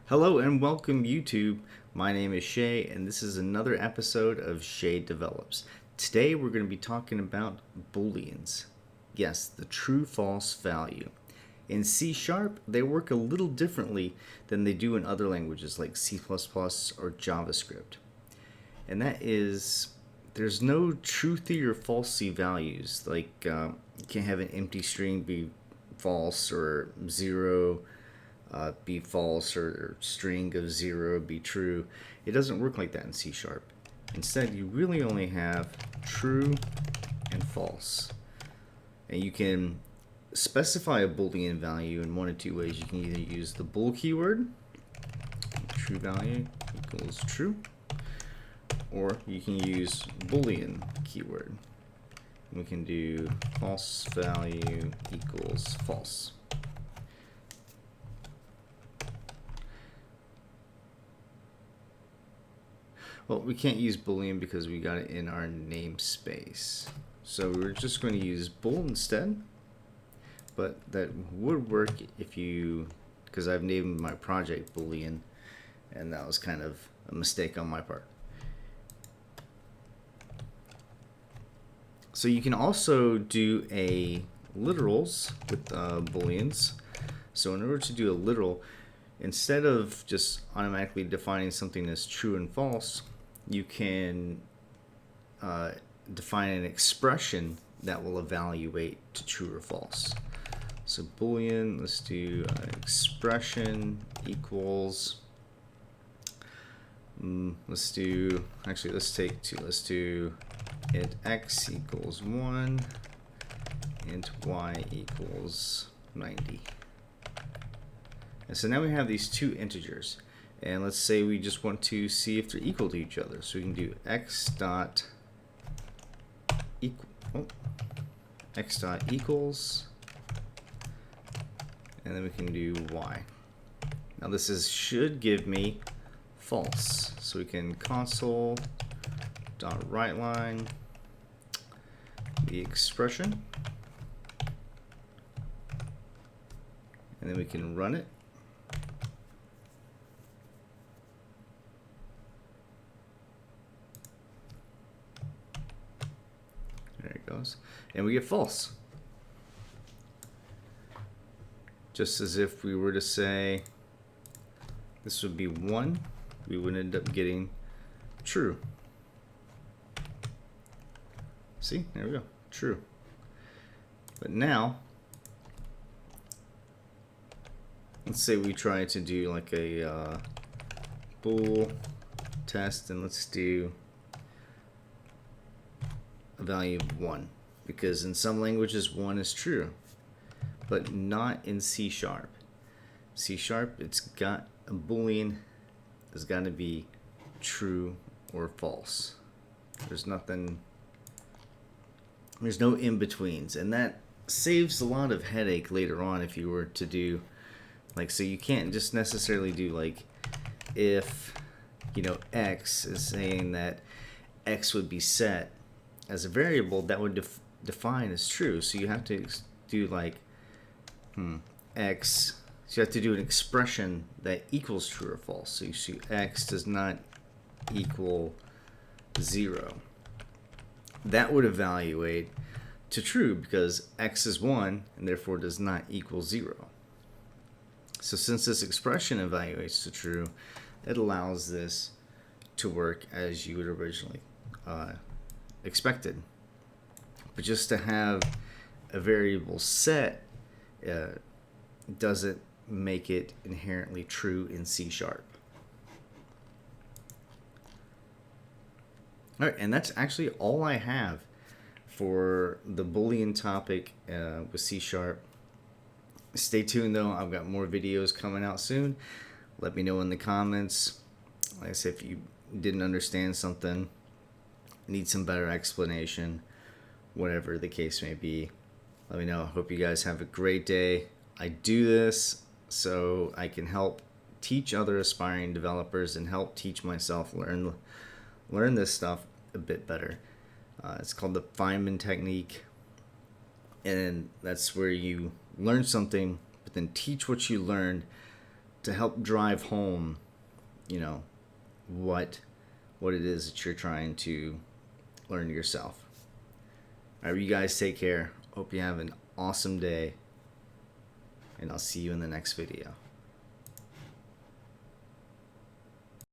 Hello and welcome YouTube. My name is Shay and this is another episode of Shay Develops. Today we're going to be talking about Booleans. Yes, the true-false value. In C#, they work a little differently than they do in other languages like C++ or JavaScript. And that is, there's no truthy or falsy values. Like you can't have an empty string be false or 0 be false or string of 0 be true. It doesn't work like that in C#. Instead, you really only have true and false. And you can specify a Boolean value in one of two ways. You can either use the bool keyword, true value equals true, or you can use Boolean keyword. We can do false value equals false. Well, we can't use Boolean because we got it in our namespace. So we're just going to use bool instead. But that would work if you, because I've named my project Boolean, and that was kind of a mistake on my part. So you can also do a literals with Booleans. So in order to do a literal, instead of just automatically defining something as true and false, you can define an expression that will evaluate to true or false. So Boolean, let's do expression equals, let's take two. Let's do int x equals 1, int y equals 90. And so now we have these two integers. And let's say we just want to see if they're equal to each other. So we can do x dot equals, and then we can do y. Now this should give me false. So we can console dot writeLine the expression, and then we can run it. There it goes. And we get false. Just as if we were to say this would be 1, we would end up getting true. See, there we go, true. But now, let's say we try to do like a bool test, and let's do a value of 1, because in some languages 1 is true, but not in C#. C#, it's got a Boolean, has got to be true or false. There's no in-betweens, and that saves a lot of headache later on if you were to do, like, so you can't just necessarily do like if, you know, x is saying that x would be set as a variable that would define as true. So you have to do like x, so you have to do an expression that equals true or false. So you see x does not equal 0. That would evaluate to true because x is 1 and therefore does not equal 0. So since this expression evaluates to true, it allows this to work as you would originally expected. But just to have a variable set doesn't make it inherently true in C#. Alright, and that's actually all I have for the Boolean topic with C#. Stay tuned though, I've got more videos coming out soon. Let me know in the comments. Like I said, if you didn't understand something, need some better explanation, whatever the case may be, let me know. Hope you guys have a great day. I do this so I can help teach other aspiring developers and help teach myself learn this stuff a bit better. It's called the Feynman technique, and that's where you learn something but then teach what you learned to help drive home, you know, what it is that you're trying to learn yourself. All right, you guys take care. Hope you have an awesome day, and I'll see you in the next video.